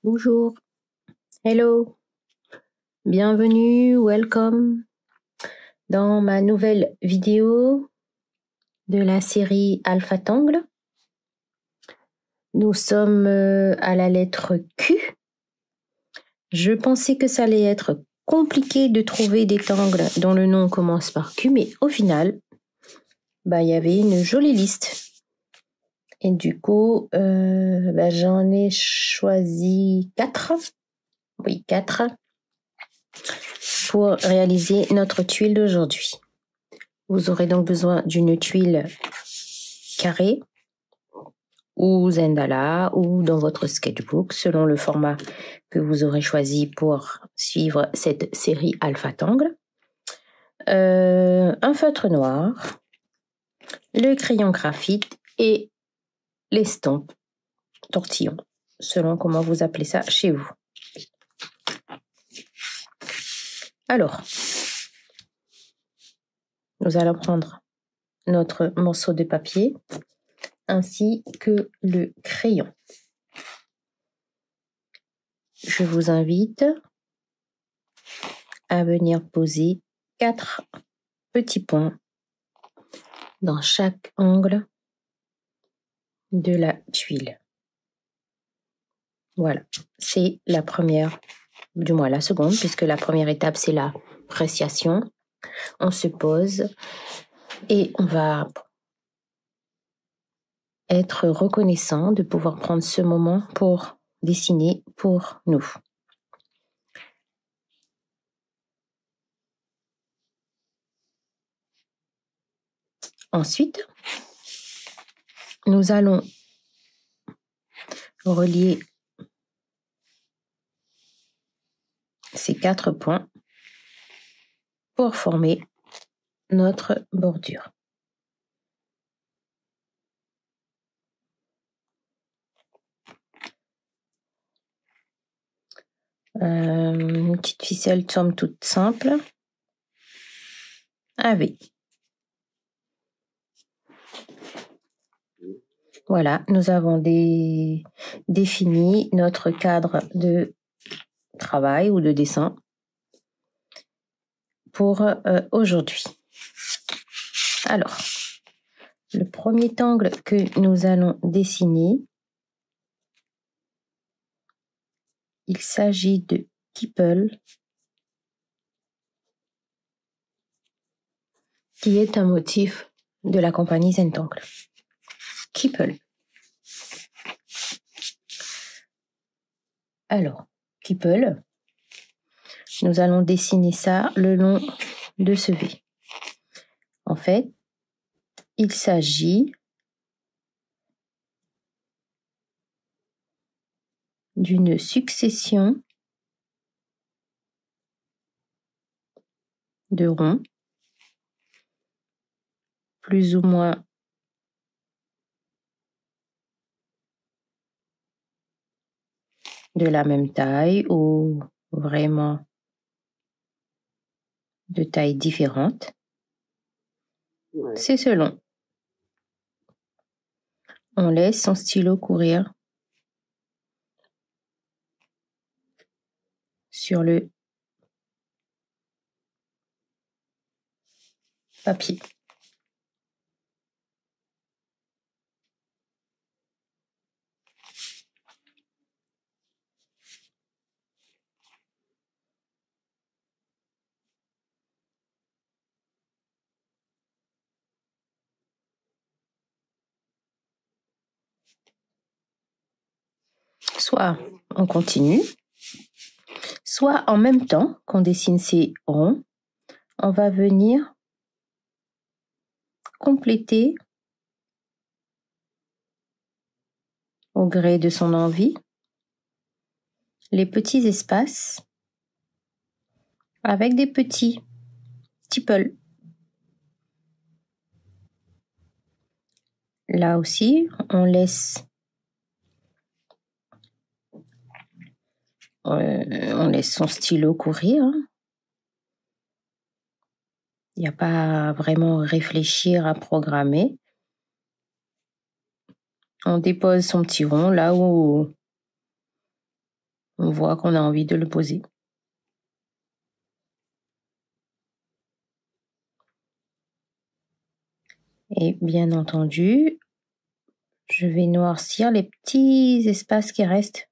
Bonjour, hello, bienvenue, welcome dans ma nouvelle vidéo de la série Alpha Tangle. Nous sommes à la lettre Q. Je pensais que ça allait être compliqué de trouver des tangles dont le nom commence par Q, mais au final, il y avait une jolie liste. Et du coup, j'en ai choisi 4. Oui, 4. Pour réaliser notre tuile d'aujourd'hui. Vous aurez donc besoin d'une tuile carrée ou Zendala ou dans votre sketchbook selon le format que vous aurez choisi pour suivre cette série Alpha Tangle. Un feutre noir, le crayon graphite et l'estompe tortillon selon comment vous appelez ça chez vous. Alors, nous allons prendre notre morceau de papier ainsi que le crayon. Je vous invite à venir poser 4 petits points dans chaque angle de la tuile. Voilà, c'est la première, du moins la seconde, puisque la première étape, c'est l'appréciation. On se pose et on va être reconnaissant de pouvoir prendre ce moment pour dessiner pour nous. Ensuite, nous allons relier ces 4 points pour former notre bordure. Une petite ficelle somme toute simple avec. Voilà, nous avons défini notre cadre de travail ou de dessin pour aujourd'hui. Alors, le premier angle que nous allons dessiner, il s'agit de Kippel, qui est un motif de la compagnie Zentangle. Kippel. Alors, Kippel, nous allons dessiner ça le long de ce V. En fait, il s'agit d'une succession de ronds, plus ou moins de la même taille ou vraiment de tailles différentes. Ouais. C'est selon. On laisse son stylo courir sur le papier. Soit on continue, soit en même temps qu'on dessine ces ronds, on va venir compléter au gré de son envie les petits espaces avec des petits stipples. Là aussi, on laisse son stylo courir. Il n'y a pas vraiment à réfléchir, à programmer. On dépose son petit rond là où on voit qu'on a envie de le poser. Et bien entendu, je vais noircir les petits espaces qui restent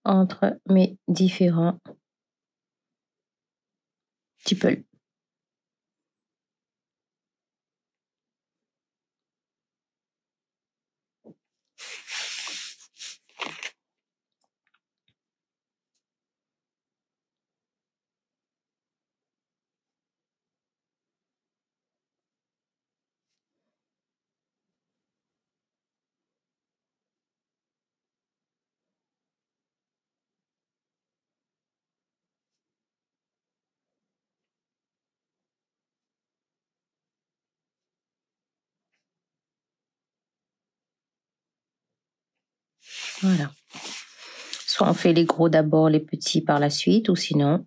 entre mes différents tipples. Voilà. Soit on fait les gros d'abord, les petits par la suite, ou sinon,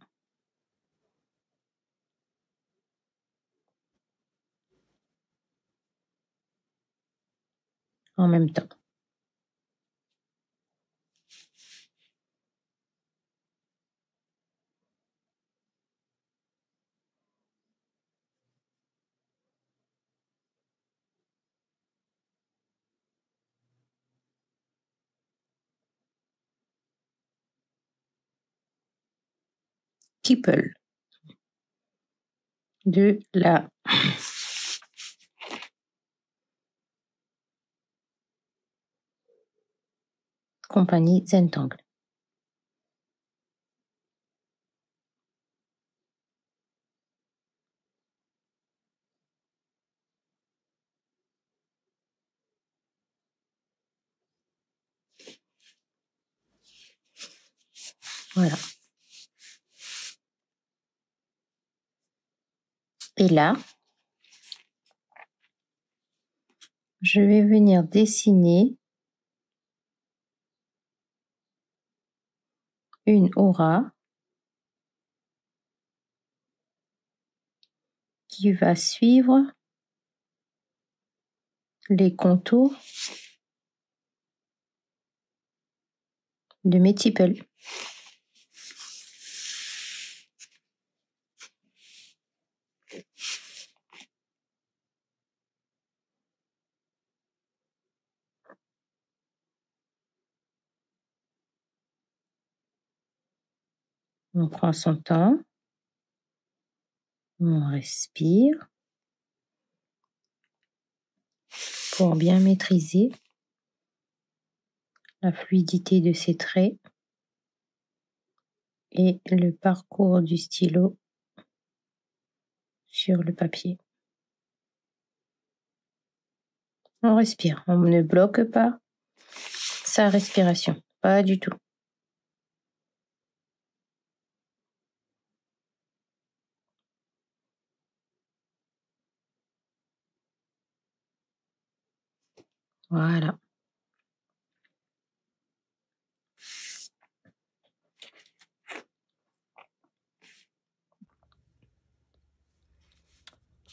en même temps. Tipple de la compagnie Zentangle. Voilà. Et là, je vais venir dessiner une aura qui va suivre les contours de mes tipples. On prend son temps, on respire pour bien maîtriser la fluidité de ses traits et le parcours du stylo sur le papier. On respire, on ne bloque pas sa respiration, pas du tout. Voilà.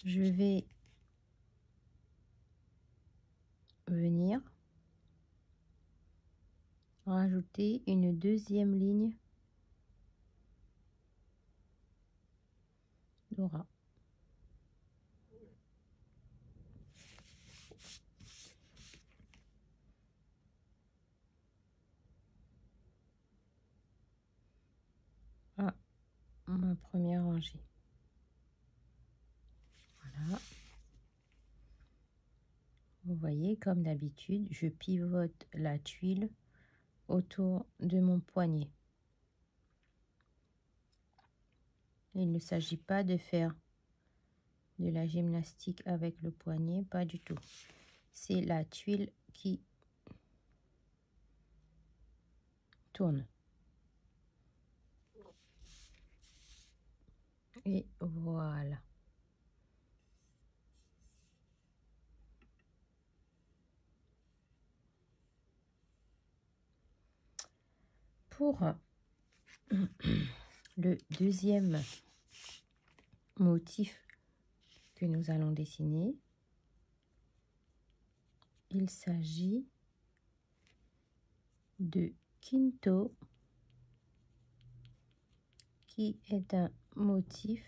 Je vais venir rajouter une deuxième ligne d'aura. À ma première rangée. Voilà. Vous voyez, comme d'habitude, je pivote la tuile autour de mon poignet. Il ne s'agit pas de faire de la gymnastique avec le poignet, pas du tout. C'est la tuile qui tourne. Et voilà. Pour le deuxième motif que nous allons dessiner, il s'agit de Kinto, qui est un motif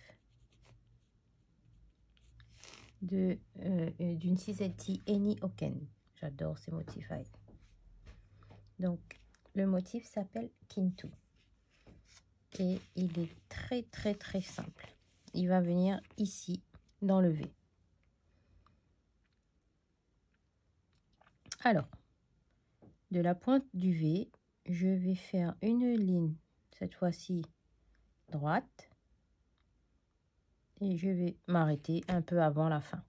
d'une Siseti Eni Oken. J'adore ces motifs. Donc, le motif s'appelle Kinto. Et il est très, très, très simple. Il va venir ici, dans le V. Alors, de la pointe du V, je vais faire une ligne, cette fois-ci droite. Et je vais m'arrêter un peu avant la fin.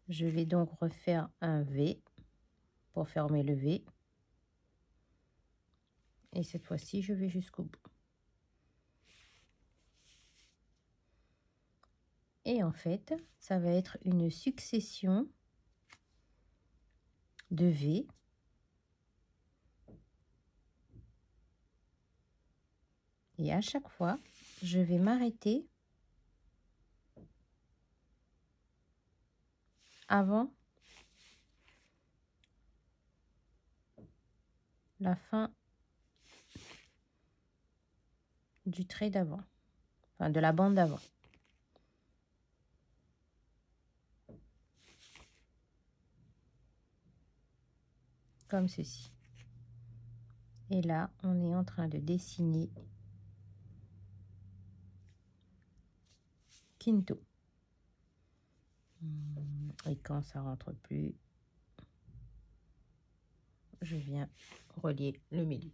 Je vais donc refaire un V pour fermer le V. Et cette fois-ci, je vais jusqu'au bout. Et en fait, ça va être une succession de V. Et à chaque fois, je vais m'arrêter avant la fin du trait d'avant, enfin de la bande d'avant. Comme ceci. Et là, on est en train de dessiner Kinto. Et quand ça rentre plus, je viens relier le milieu.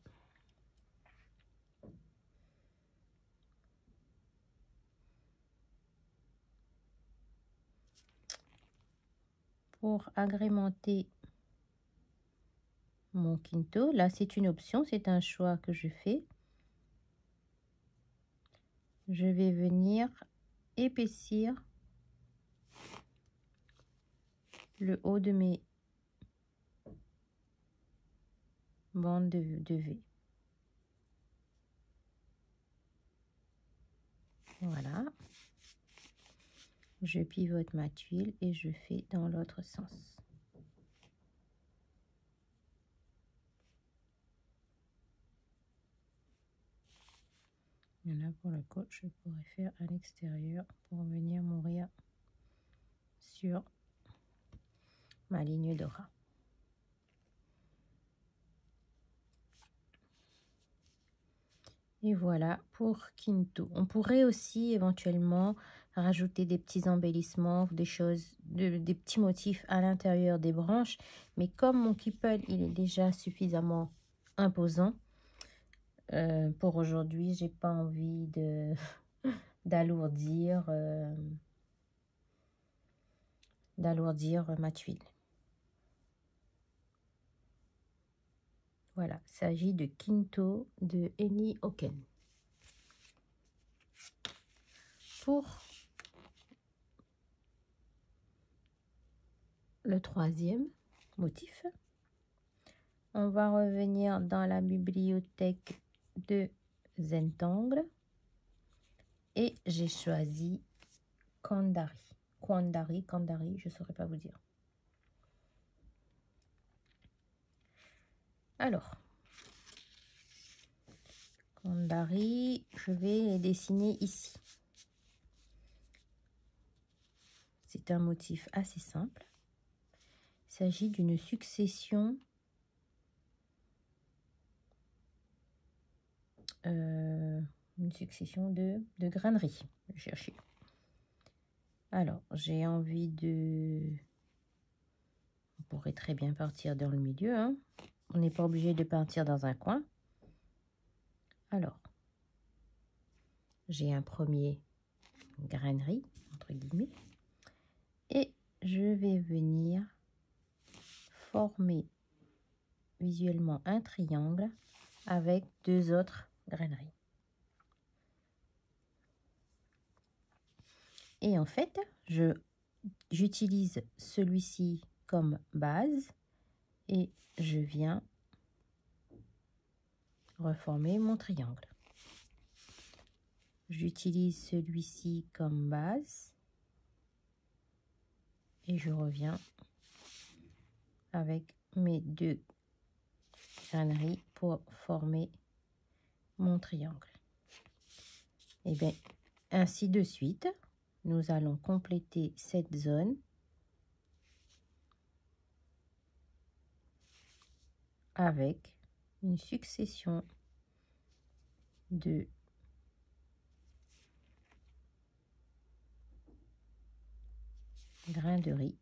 Pour agrémenter mon Kinto, là c'est une option, c'est un choix que je fais. Je vais venir épaissir le haut de mes bandes de V. Voilà. Je pivote ma tuile et je fais dans l'autre sens. Et là, pour le coup, je pourrais faire à l'extérieur pour venir mourir sur ma ligne d'aura. Et voilà pour Kinto. On pourrait aussi éventuellement rajouter des petits embellissements, des choses, des petits motifs à l'intérieur des branches. Mais comme mon Kipel, il est déjà suffisamment imposant, pour aujourd'hui, j'ai pas envie de d'alourdir ma tuile. Voilà, il s'agit de Kinto de Eni Oken. Pour le troisième motif, on va revenir dans la bibliothèque de Zentangle et j'ai choisi Kandari. Kandari, je ne saurais pas vous dire. Alors, Kandari, je vais les dessiner ici. C'est un motif assez simple. Il s'agit d'une succession de graineries. Je vais chercher. Alors, j'ai envie de... On pourrait très bien partir dans le milieu. Hein. On n'est pas obligé de partir dans un coin. Alors, j'ai un premier grainerie, entre guillemets. Et je vais venir former visuellement un triangle avec deux autres graineries. Et en fait, j'utilise celui-ci comme base et je viens reformer mon triangle. J'utilise celui-ci comme base et je reviens avec mes 2 graineries pour former mon triangle. Et bien, ainsi de suite, nous allons compléter cette zone avec une succession de grains de riz,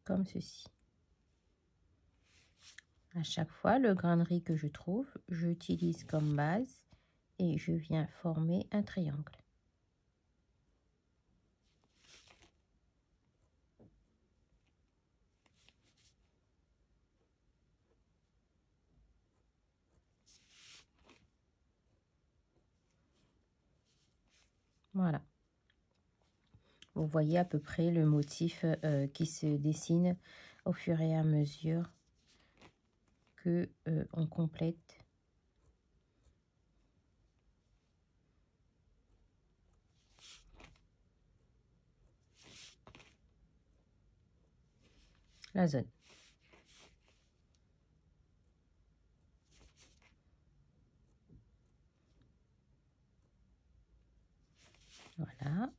comme ceci. À chaque fois, le grain de riz que je trouve, j'utilise comme base et je viens former un triangle. Voilà. Vous voyez à peu près le motif qui se dessine au fur et à mesure que on complète la zone. Voilà.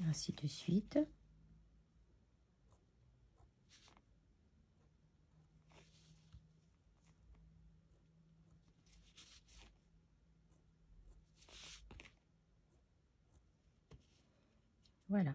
Ainsi de suite. Voilà.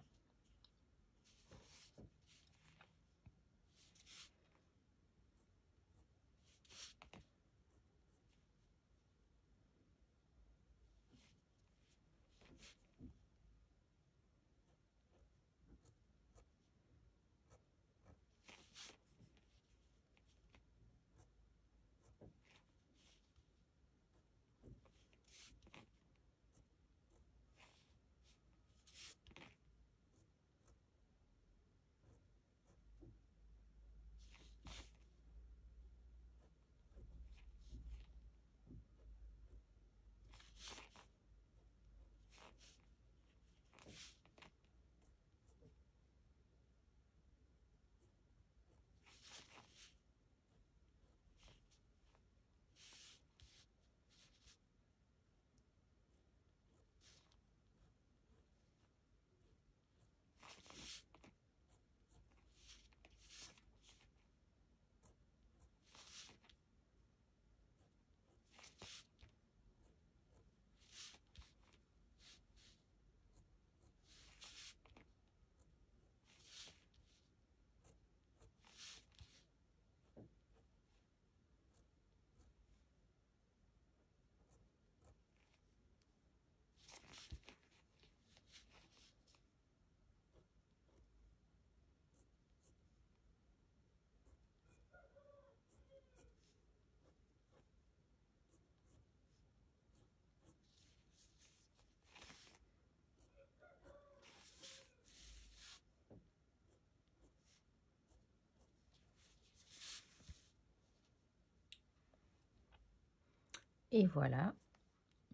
Et voilà,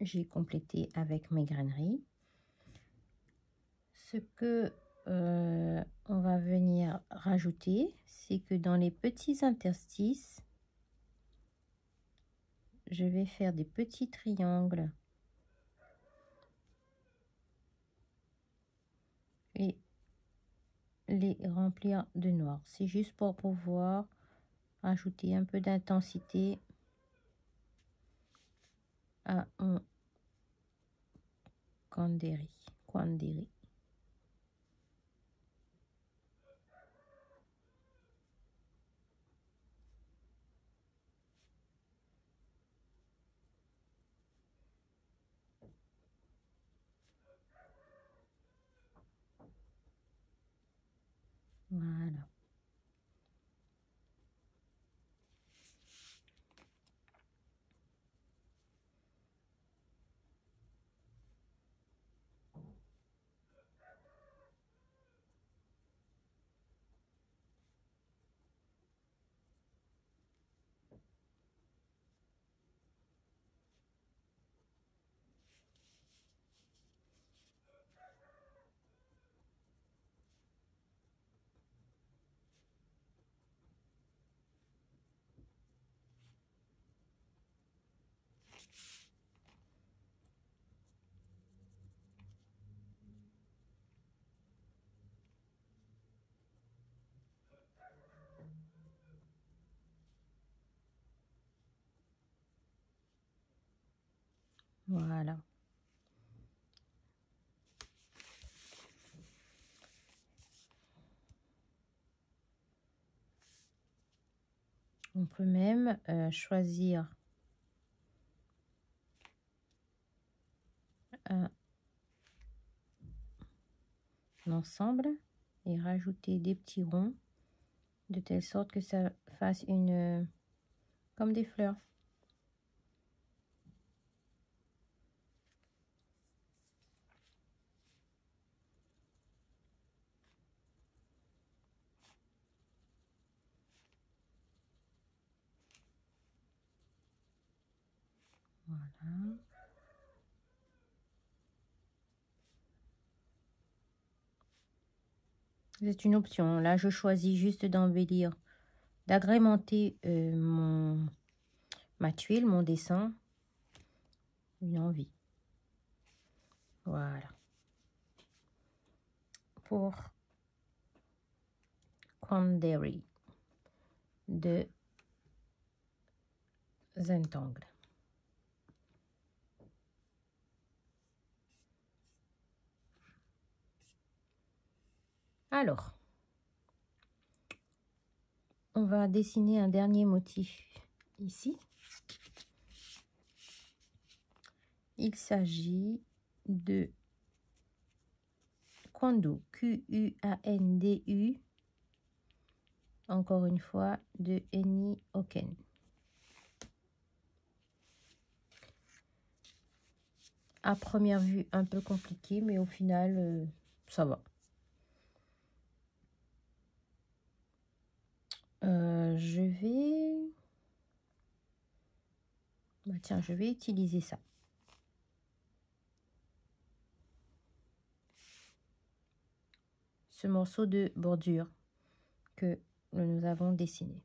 j'ai complété avec mes graineries. Ce que on va venir rajouter, c'est que dans les petits interstices, je vais faire des petits triangles et les remplir de noir. C'est juste pour pouvoir ajouter un peu d'intensité à mon Kwandiri. Voilà. Voilà. On peut même choisir un ensemble et rajouter des petits ronds de telle sorte que ça fasse une comme des fleurs. Voilà. C'est une option. Là, je choisis juste d'embellir, d'agrémenter ma tuile, mon dessin, une envie. Voilà. Pour Quandary de Zentangle. Alors, on va dessiner un dernier motif ici. Il s'agit de Quandu, Quandu, encore une fois, de Eni Oken. À première vue, un peu compliqué, mais au final, ça va. Je vais... Bah, tiens, je vais utiliser ça. Ce morceau de bordure que nous avons dessiné.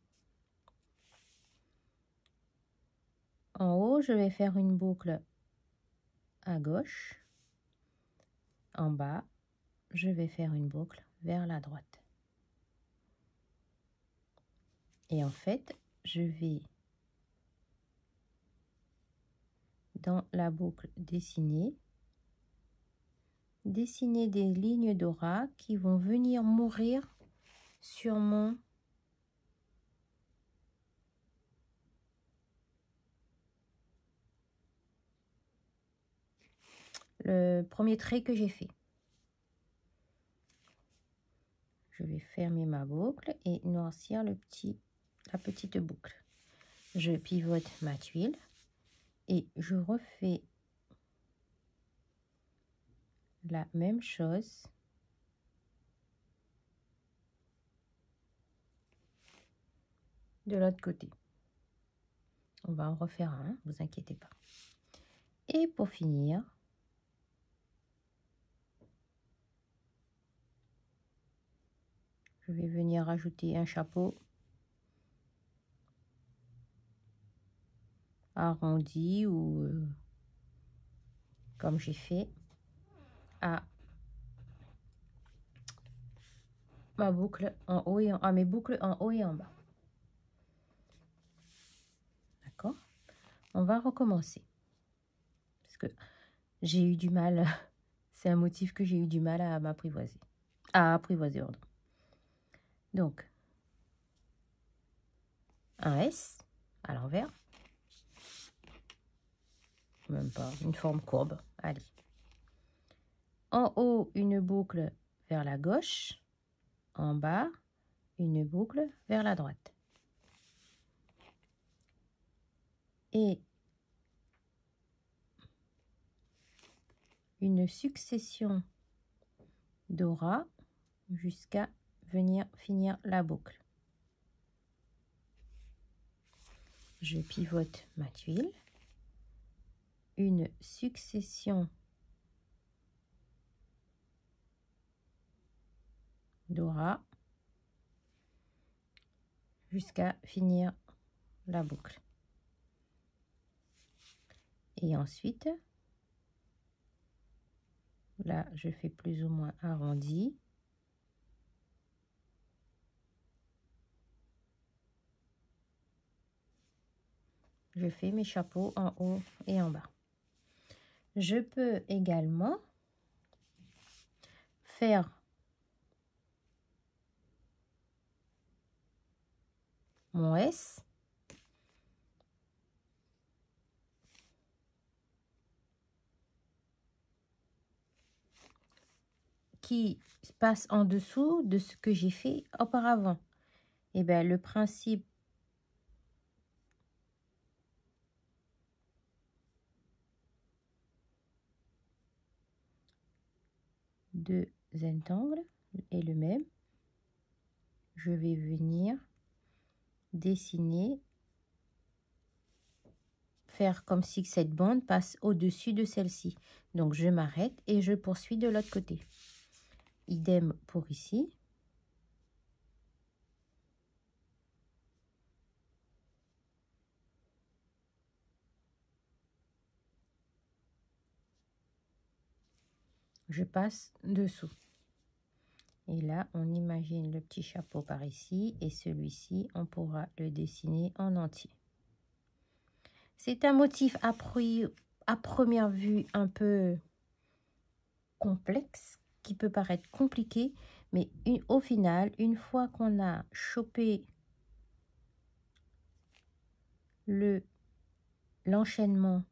En haut, je vais faire une boucle à gauche. En bas, je vais faire une boucle vers la droite. Et en fait, je vais dans la boucle dessiner des lignes d'aura qui vont venir mourir sur le premier trait que j'ai fait. Je vais fermer ma boucle et noircir la petite boucle. Je pivote ma tuile et je refais la même chose de l'autre côté. On va en refaire un, vous inquiétez pas. Et pour finir, je vais venir rajouter un chapeau arrondi ou comme j'ai fait à ma boucle en haut et à mes boucles en haut et en bas. D'accord? On va recommencer parce que j'ai eu du mal. C'est un motif que j'ai eu du mal à m'apprivoiser. À apprivoiser, pardon. Donc, un S à l'envers. Même pas, une forme courbe. Allez. En haut, une boucle vers la gauche. En bas, une boucle vers la droite. Et une succession d'aura jusqu'à venir finir la boucle. Je pivote ma tuile. Une succession d'aura jusqu'à finir la boucle. Et ensuite, là, je fais plus ou moins arrondi. Je fais mes chapeaux en haut et en bas. Je peux également faire mon S qui passe en dessous de ce que j'ai fait auparavant. Et bien, le principe de Zentangle est le même. Je vais venir dessiner, faire comme si cette bande passe au-dessus de celle-ci. Donc, je m'arrête et je poursuis de l'autre côté. Idem pour ici. Je passe dessous. Et là, on imagine le petit chapeau par ici et celui-ci, on pourra le dessiner en entier. C'est un motif à première vue un peu complexe, qui peut paraître compliqué, mais au final, une fois qu'on a chopé l'enchaînement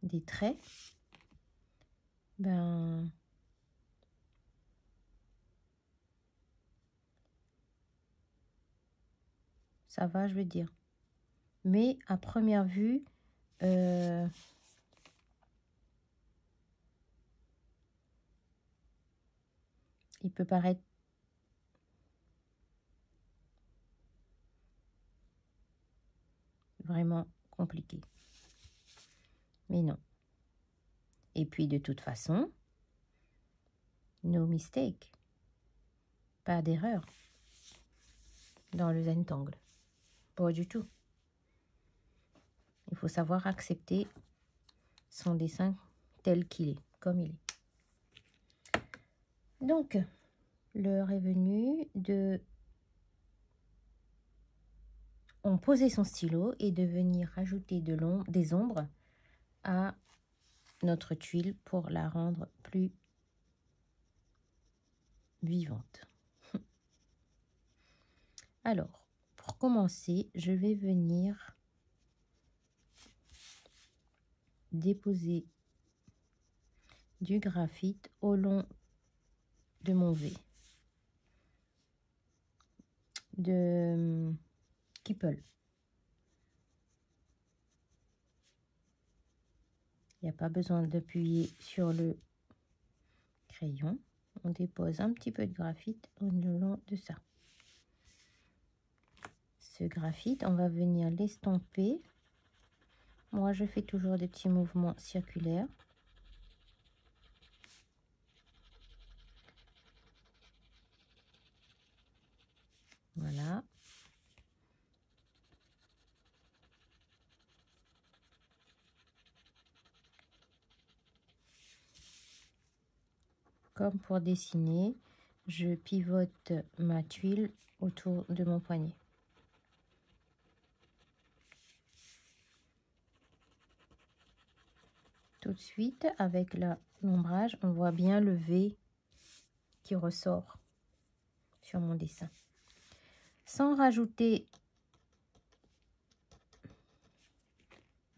des traits, ben ça va, je veux dire. Mais à première vue, il peut paraître vraiment compliqué. Mais non. Et puis de toute façon, no mistake. Pas d'erreur dans le Zentangle. Pas du tout. Il faut savoir accepter son dessin tel qu'il est, comme il est. Donc, l'heure est venue de poser son stylo et de venir rajouter des ombres à notre tuile pour la rendre plus vivante. Alors, pour commencer, je vais venir déposer du graphite au long de mon V de Keepel. Il n'y a pas besoin d'appuyer sur le crayon. On dépose un petit peu de graphite au long de ça. Ce graphite, on va venir l'estomper. Moi, je fais toujours des petits mouvements circulaires. Voilà. Comme pour dessiner, je pivote ma tuile autour de mon poignet. Tout de suite, avec l'ombrage, on voit bien le V qui ressort sur mon dessin. Sans rajouter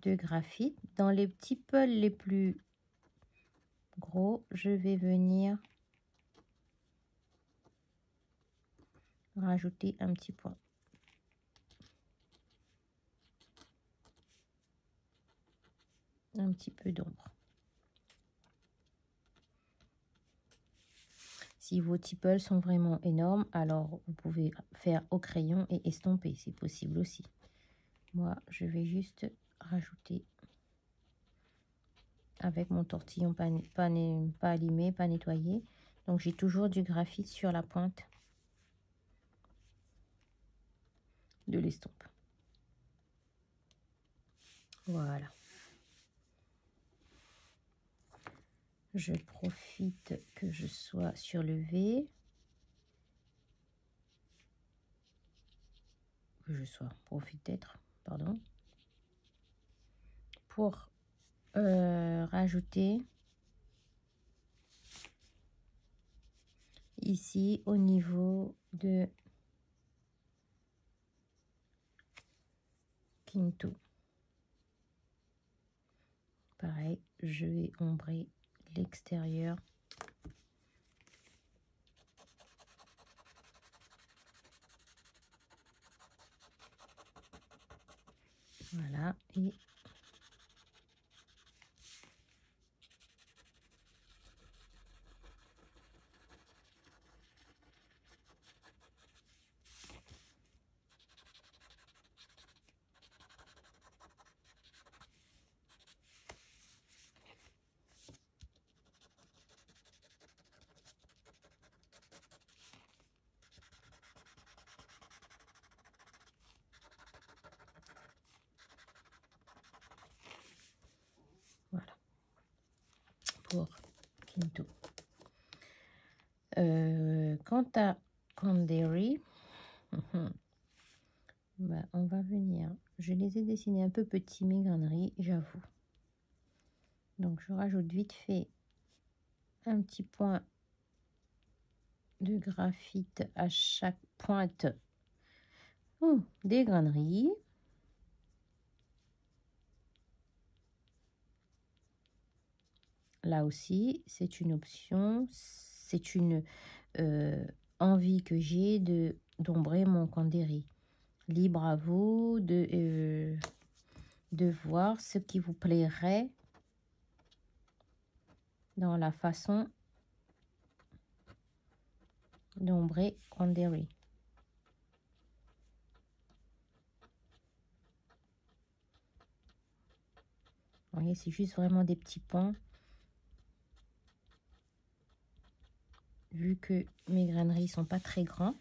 de graphite, dans les petits pôles les plus gros, je vais venir rajouter un petit point. Un petit peu d'ombre. Si vos tipples sont vraiment énormes, alors vous pouvez faire au crayon et estomper, c'est possible aussi. Moi, je vais juste rajouter avec mon tortillon pas allumé, pas nettoyé. Donc j'ai toujours du graphite sur la pointe de l'estompe. Voilà. Je profite que je sois sur le V. Profite d'être, pardon. Pour rajouter ici au niveau de Kinto. Pareil, je vais ombrer l'extérieur. Voilà, et voilà pour Kinto. Quant à Kanderi, bah, on va venir. Je les ai dessinés un peu petits, mes graineries, j'avoue. Donc, je rajoute vite fait un petit point de graphite à chaque pointe des graineries. Là aussi, c'est une option, c'est une envie que j'ai d'ombrer mon Kanderi. Libre à vous de voir ce qui vous plairait dans la façon d'ombrer Kanderi. Vous voyez, c'est juste vraiment des petits points. Vu que mes graineries sont pas très grands,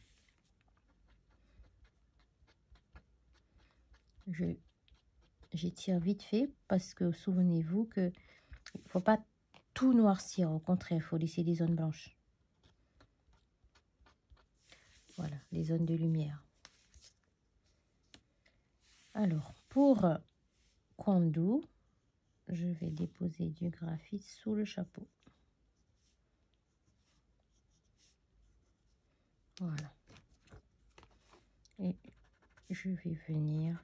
j'étire vite fait parce que souvenez-vous que il faut pas tout noircir, au contraire, il faut laisser des zones blanches. Voilà, les zones de lumière. Alors, pour Kwandu, je vais déposer du graphite sous le chapeau. Voilà. Et je vais venir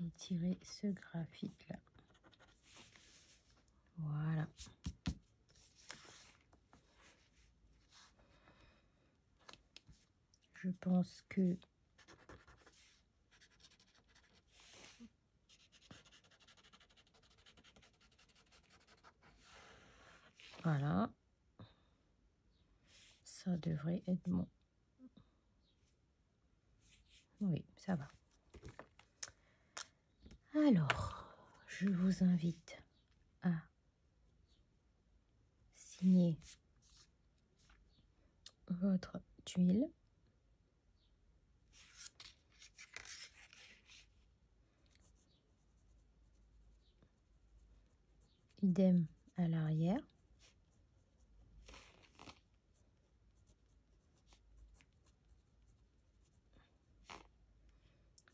étirer ce graphite là. Voilà. Je pense que voilà, ça devrait être bon. Oui, ça va. Alors, je vous invite à signer votre tuile. Idem à l'arrière.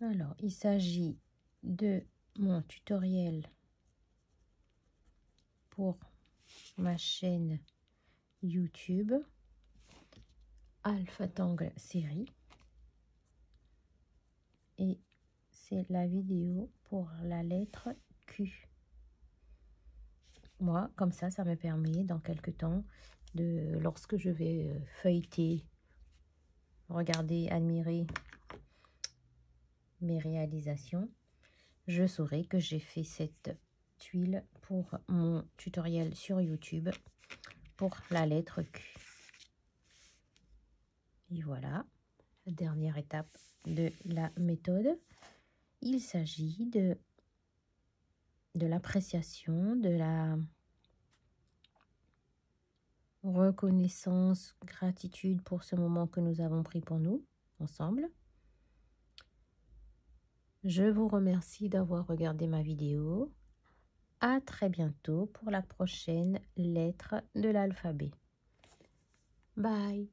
Alors, il s'agit de mon tutoriel pour ma chaîne YouTube Alpha Tangle série. Et c'est la vidéo pour la lettre Q. Moi, comme ça me permet dans quelques temps, lorsque je vais feuilleter, regarder, admirer mes réalisations, je saurai que j'ai fait cette tuile pour mon tutoriel sur YouTube pour la lettre Q. Et voilà, la dernière étape de la méthode. Il s'agit de l'appréciation, de la reconnaissance, gratitude pour ce moment que nous avons pris pour nous, ensemble. Je vous remercie d'avoir regardé ma vidéo. À très bientôt pour la prochaine lettre de l'alphabet. Bye!